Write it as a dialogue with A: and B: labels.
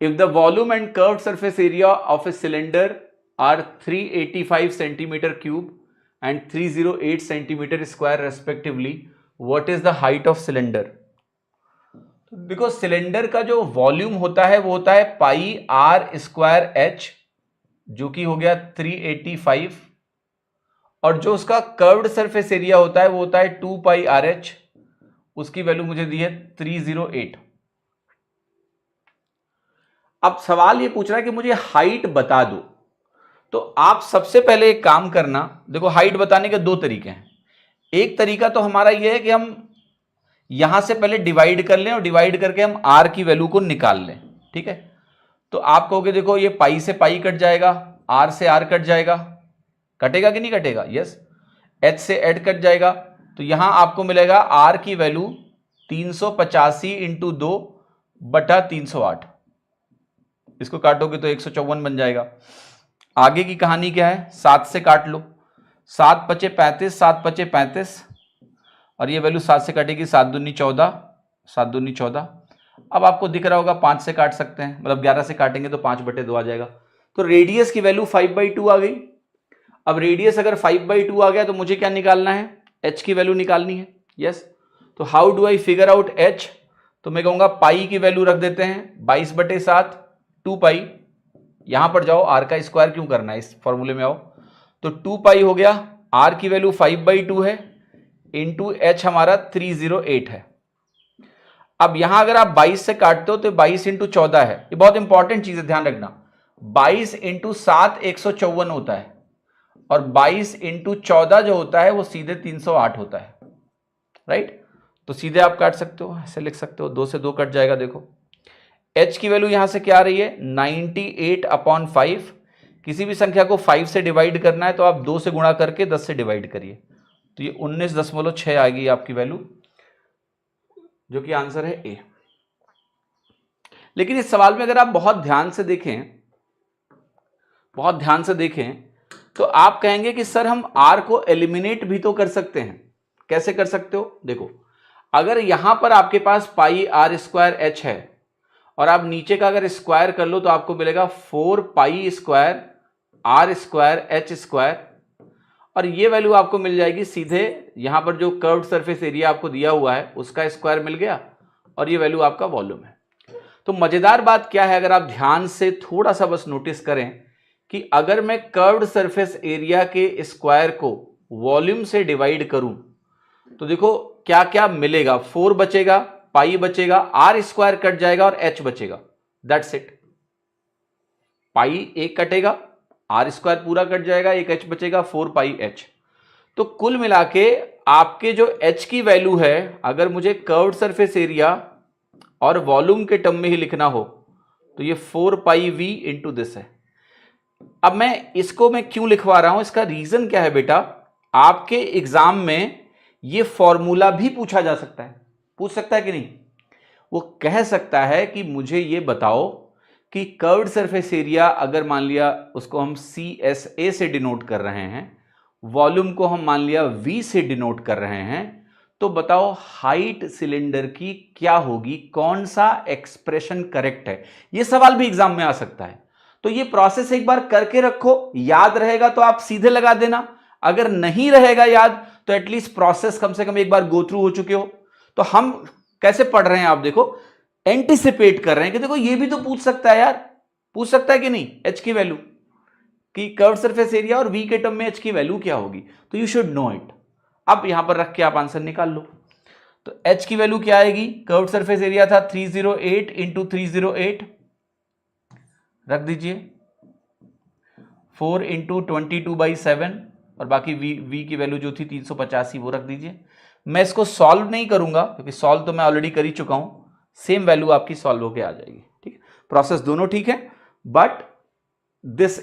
A: If the volume and curved surface area of a cylinder are 385 centimeter cube and 308 centimeter square respectively, what is the height of cylinder? देखो cylinder का जो volume होता है वो होता है पाई are square H, जो कि हो गया 385, और जो उसका कर्व्ड सरफेस एरिया होता है वो होता है 2 पाई आर एच, उसकी वैल्यू मुझे दी है 308। अब सवाल ये पूछ रहा है कि मुझे हाइट बता दो, तो आप सबसे पहले एक काम करना, देखो हाइट बताने के दो तरीके हैं। एक तरीका तो हमारा ये है कि हम यहां से पहले डिवाइड कर लें और डिवाइड करके हम आर की वैल्यू को निकाल लें, ठीक है। तो आप कहोगे देखो ये पाई से पाई कट जाएगा, आर से आर कट जाएगा, कटेगा कि नहीं कटेगा? यस। एच से एड कट जाएगा, तो यहां आपको मिलेगा आर की वैल्यू 385 इंटू 2 बटा 308, इसको काटोगे तो 154 बन जाएगा। आगे की कहानी क्या है, 7 से काट लो, 7 पचे 35, 7 पचे 35, और ये वैल्यू 7 से कटेगी, 7 दूनी 14, 7 दूनी 14। अब आपको दिख रहा होगा 5 से काट सकते हैं, मतलब 11 से काटेंगे तो 5/2 आ जाएगा। तो रेडियस की वैल्यू 5/2 आ गई। अब रेडियस अगर 5/2 आ गया तो मुझे क्या निकालना है, एच की वैल्यू निकालनी है। यस, तो how do I figure out H? तो मैं कहूंगा पाई की वैल्यू रख देते हैं 22/7, 2 पाई, यहां पर जाओ, आर का स्क्वायर क्यों करना है, इस फॉर्मूले में आओ। तो 2 पाई हो गया, आर की वैल्यू 5/2 है, इंटू एच हमारा 308 है। अब यहां अगर आप 22 से काटते हो तो 22 इंटू 14 है, ये बहुत इंपॉर्टेंट चीज है, ध्यान रखना। 22 इंटू 7 154 होता है, और 22 इंटू 14 जो होता है वो सीधे 308 होता है, राइट। तो सीधे आप काट सकते हो, ऐसे लिख सकते हो, 2 से 2 कट जाएगा। देखो h की वैल्यू यहां से क्या आ रही है, 98/5। किसी भी संख्या को 5 से डिवाइड करना है तो आप 2 से गुणा करके 10 से डिवाइड करिए, तो ये 19.6 आएगी आपकी वैल्यू, जो कि आंसर है ए। लेकिन इस सवाल में अगर आप बहुत ध्यान से देखें तो आप कहेंगे कि सर हम r को एलिमिनेट भी तो कर सकते हैं। कैसे कर सकते हो? देखो, अगर यहां पर आपके पास पाई आर स्क्वायर एच है और आप नीचे का अगर स्क्वायर कर लो तो आपको मिलेगा 4 pi square R square H square, और ये वैल्यू आपको मिल जाएगी सीधे यहां पर जो कर्व्ड सरफेस एरिया आपको दिया हुआ है उसका स्क्वायर मिल गया, और ये वैल्यू आपका वॉल्यूम है। तो मजेदार बात क्या है, अगर आप ध्यान से थोड़ा सा बस नोटिस करें कि अगर मैं कर्व्ड सरफेस एरिया के स्क्वायर को वॉल्यूम से डिवाइड करूं तो देखो क्या क्या मिलेगा, 4 बचेगा, पाई बचेगा, आर स्क्वायर कट जाएगा और एच बचेगा, दैट्स इट। पाई एक कटेगा, आर स्क्वायर पूरा कट जाएगा, एक एच बचेगा, 4 पाई एच। तो कुल मिला के आपके जो एच की वैल्यू है, अगर मुझे कर्व्ड सरफेस एरिया और वॉल्यूम के टर्म में ही लिखना हो तो ये 4 पाई वी इंटू दिस है। अब मैं इसको क्यों लिखवा रहा हूं, इसका रीजन क्या है बेटा, आपके एग्जाम में ये फॉर्मूला भी पूछा जा सकता है, पूछ सकता है कि नहीं? वो कह सकता है कि मुझे ये बताओ कि कर्व्ड सरफेस एरिया अगर मान लिया उसको हम CSA से डिनोट कर रहे हैं, वॉल्यूम को हम मान लिया V से डिनोट कर रहे हैं, तो बताओ हाइट सिलेंडर की क्या होगी, कौन सा एक्सप्रेशन करेक्ट है? ये सवाल भी एग्जाम में आ सकता है। तो ये प्रोसेस एक बार करके रखो, याद रहेगा तो आप सीधे लगा देना, अगर नहीं रहेगा याद तो एटलीस्ट प्रोसेस कम से कम एक बार गो थ्रू हो चुके हो। तो हम कैसे पढ़ रहे हैं, आप देखो एंटिसिपेट कर रहे हैं कि देखो ये भी तो पूछ सकता है यार, पूछ सकता है कि नहीं, एच की वैल्यू कि कर्व्ड सरफेस एरिया और वी के टर्म में एच की वैल्यू क्या होगी, तो यू शुड नो इट। अब यहां पर रख के आप आंसर निकाल लो। तो एच की वैल्यू क्या आएगी, कर्व्ड सरफेस एरिया था 308 इंटू 308, रख दीजिए, 4 इंटू 22/7, और बाकी v की वैल्यू जो थी 385 वो रख दीजिए। मैं इसको सॉल्व नहीं करूंगा क्योंकि सॉल्व तो मैं ऑलरेडी कर ही चुका हूं, सेम वैल्यू आपकी सॉल्व होके आ जाएगी, ठीक है। प्रोसेस दोनों ठीक है, बट दिस